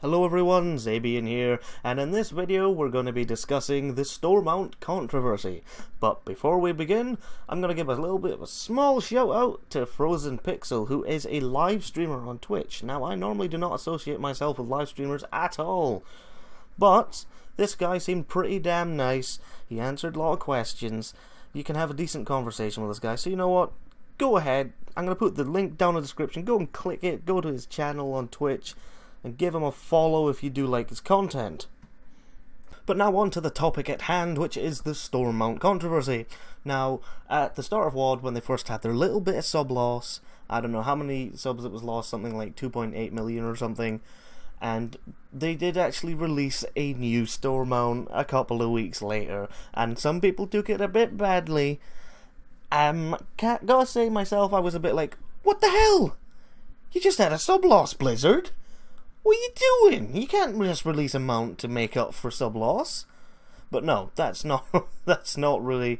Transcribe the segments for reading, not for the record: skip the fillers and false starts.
Hello everyone, Zabian here, and in this video we're going to be discussing the store mount controversy. But before we begin, I'm going to give a little bit of a small shout out to Frozen Pixel, who is a live streamer on Twitch. Now, I normally do not associate myself with live streamers at all, but this guy seemed pretty damn nice. He answered a lot of questions. You can have a decent conversation with this guy, so you know what? Go ahead. I'm going to put the link down in the description. Go and click it. Go to his channel on Twitch and give him a follow if you do like his content. But now on to the topic at hand, which is the store mount controversy. Now, at the start of WoD, when they first had their little bit of sub loss, I don't know how many subs it was lost, something like 2.8 million or something, and they did actually release a new store mount a couple of weeks later, and some people took it a bit badly. Gotta say myself, I was a bit like, what the hell? You just had a sub loss, Blizzard? What are you doing? You can't just release a mount to make up for sub loss. But no, that's not really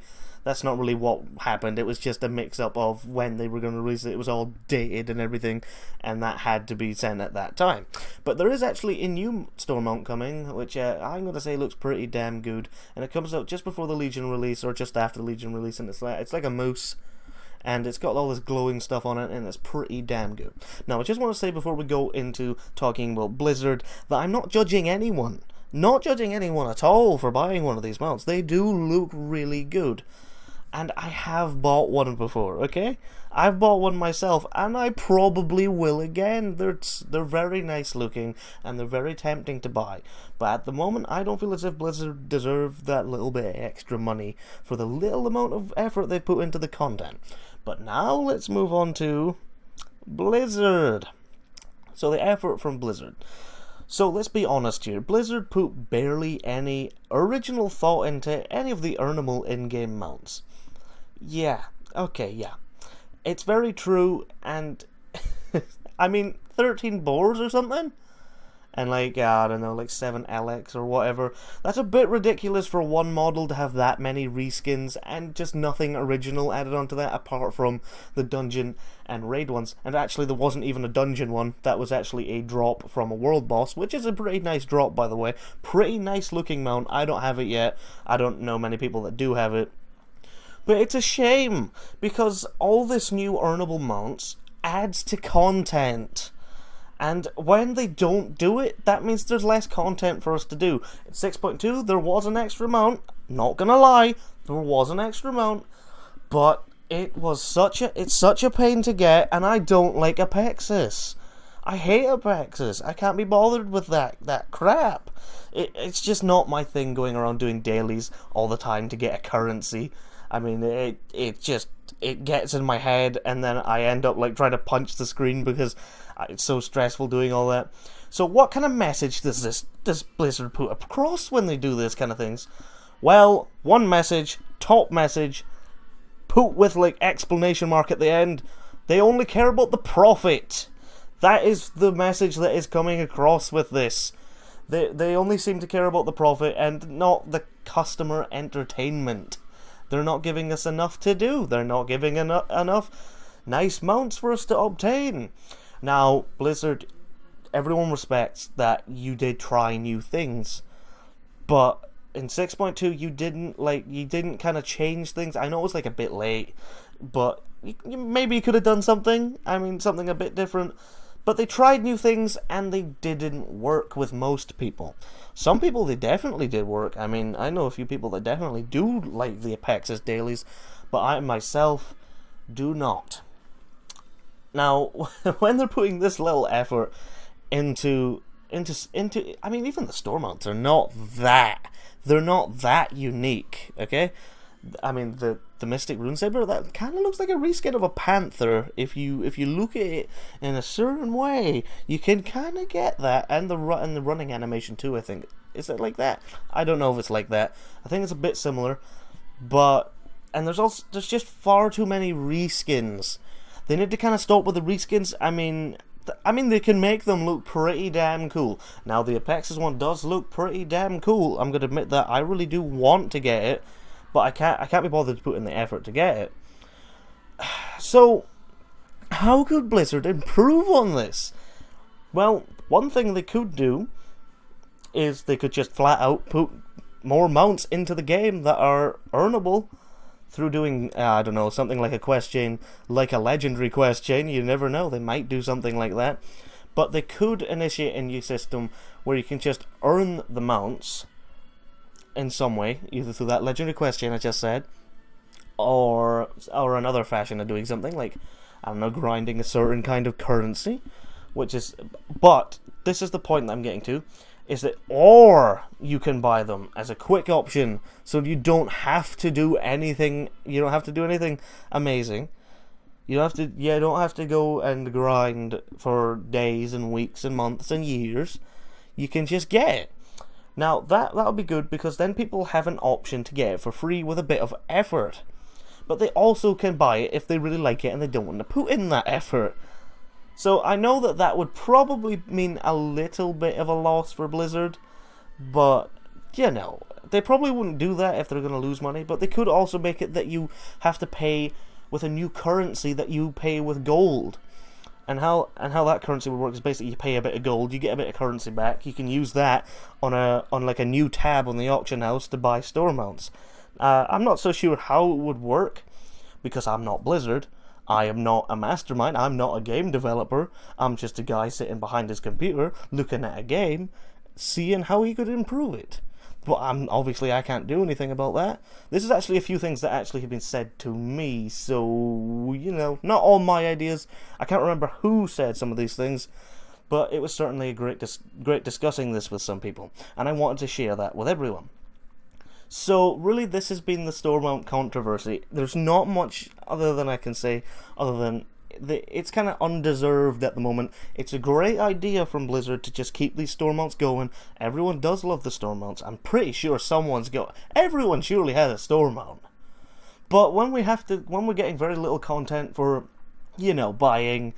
what happened. It was just a mix up of when they were going to release it. It was all dated and everything, and that had to be sent at that time. But there is actually a new store mount coming, which I'm going to say looks pretty damn good, and it comes out just before the Legion release or just after the Legion release, and it's like a moose. And it's got all this glowing stuff on it, and it's pretty damn good. Now, I just want to say before we go into talking about Blizzard, that I'm not judging anyone. Not judging anyone at all for buying one of these mounts. They do look really good. And I have bought one before, okay? I've bought one myself, and I probably will again. They're very nice looking, and they're very tempting to buy. But at the moment, I don't feel as if Blizzard deserve that little bit of extra money for the little amount of effort they put into the content. But now, let's move on to Blizzard. So, the effort from Blizzard. So, let's be honest here. Blizzard put barely any original thought into any of the earnable in-game mounts. Yeah, okay, yeah. It's very true, and I mean, 13 boars or something? And like, I don't know, like 7 LX or whatever. That's a bit ridiculous for one model to have that many reskins and just nothing original added onto that apart from the dungeon and raid ones. And actually, there wasn't even a dungeon one. That was actually a drop from a world boss, which is a pretty nice drop, by the way. Pretty nice looking mount. I don't have it yet. I don't know many people that do have it. But it's a shame, because all this new earnable mounts adds to content. And when they don't do it, that means there's less content for us to do. In 6.2, there was an extra mount. Not gonna lie, there was an extra mount. But it's such a pain to get, and I don't like Apexis. I hate Apexis. I can't be bothered with that crap. It's just not my thing going around doing dailies all the time to get a currency. I mean, it gets in my head, and then I end up like trying to punch the screen because it's so stressful doing all that. So what kind of message does this Blizzard put across when they do this kind of things? Well, one message, top message, put with like exclamation mark at the end. They only care about the profit. That is the message that is coming across with this. They only seem to care about the profit and not the customer entertainment. They're not giving us enough to do. They're not giving enough nice mounts for us to obtain. Now, Blizzard, everyone respects that you did try new things, but in 6.2 you didn't kind of change things. I know it was like a bit late, but maybe you could have done something. I mean, something a bit different. But they tried new things, and they didn't work with most people. Some people, they definitely did work. I mean, I know a few people that definitely do like the Apexis dailies, but I, myself, do not. Now, when they're putting this little effort into I mean, even the store mounts are not that unique, okay? I mean, the Mystic Runesaber, that kind of looks like a reskin of a Panther. If you look at it in a certain way, you can kind of get that, and the running animation too. I think, is it like that? I don't know if it's like that. I think it's a bit similar, but there's just far too many reskins. They need to kind of stop with the reskins. I mean, they can make them look pretty damn cool. Now, the Apexis one does look pretty damn cool. I'm gonna admit that. I really do want to get it, but I can't be bothered to put in the effort to get it. So, how could Blizzard improve on this? Well, one thing they could do is they could just flat out put more mounts into the game that are earnable through doing, I don't know, something like a quest chain, like a legendary quest chain. You never know, they might do something like that. But they could initiate a new system where you can just earn the mounts in some way, either through that legendary quest chain I just said, or another fashion of doing something, like, I don't know, grinding a certain kind of currency, which is, but this is the point that I'm getting to, is that, or you can buy them as a quick option, so you don't have to do anything, amazing. You don't have to go and grind for days and weeks and months and years. You can just get it. Now, that'll be good, because then people have an option to get it for free with a bit of effort. But they also can buy it if they really like it and they don't want to put in that effort. So I know that would probably mean a little bit of a loss for Blizzard, but, you know, they probably wouldn't do that if they're going to lose money, but they could also make it that you have to pay with a new currency that you pay with gold. And how that currency would work is basically you pay a bit of gold, you get a bit of currency back, you can use that on like a new tab on the auction house to buy store mounts. I'm not so sure how it would work, because I'm not Blizzard, I am not a mastermind, I'm not a game developer, I'm just a guy sitting behind his computer, looking at a game, seeing how he could improve it. But obviously I can't do anything about that. This is actually a few things that actually have been said to me, so, you know, not all my ideas. I can't remember who said some of these things, but it was certainly a great discussing this with some people, and I wanted to share that with everyone. So, really, this has been the store mount controversy. There's not much other than I can say, other than it's kind of undeserved at the moment. It's a great idea from Blizzard to just keep these store mounts going. Everyone does love the store mounts. I'm pretty sure everyone surely has a store mount. But when we're getting very little content for, you know, buying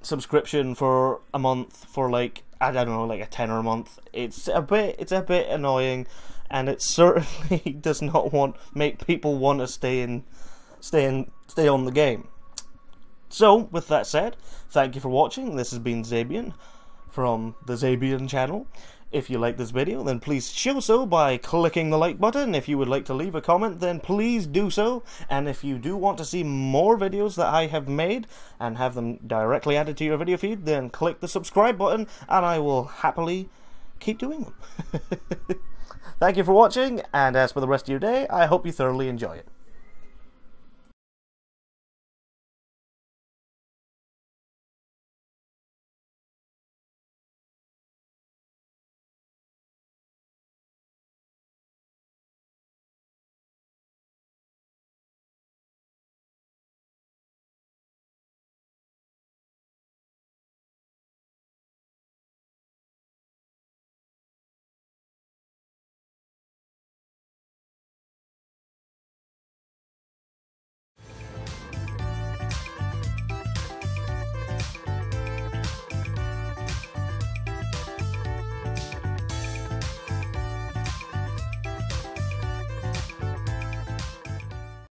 subscription for a month for, like, I don't know, like a tenner a month, it's a bit annoying, and it certainly does not make people want to stay on the game. So, with that said, thank you for watching. This has been Zabian from the Zabian channel. If you like this video, then please show so by clicking the like button. If you would like to leave a comment, then please do so. And if you do want to see more videos that I have made and have them directly added to your video feed, then click the subscribe button and I will happily keep doing them. Thank you for watching, and as for the rest of your day, I hope you thoroughly enjoy it.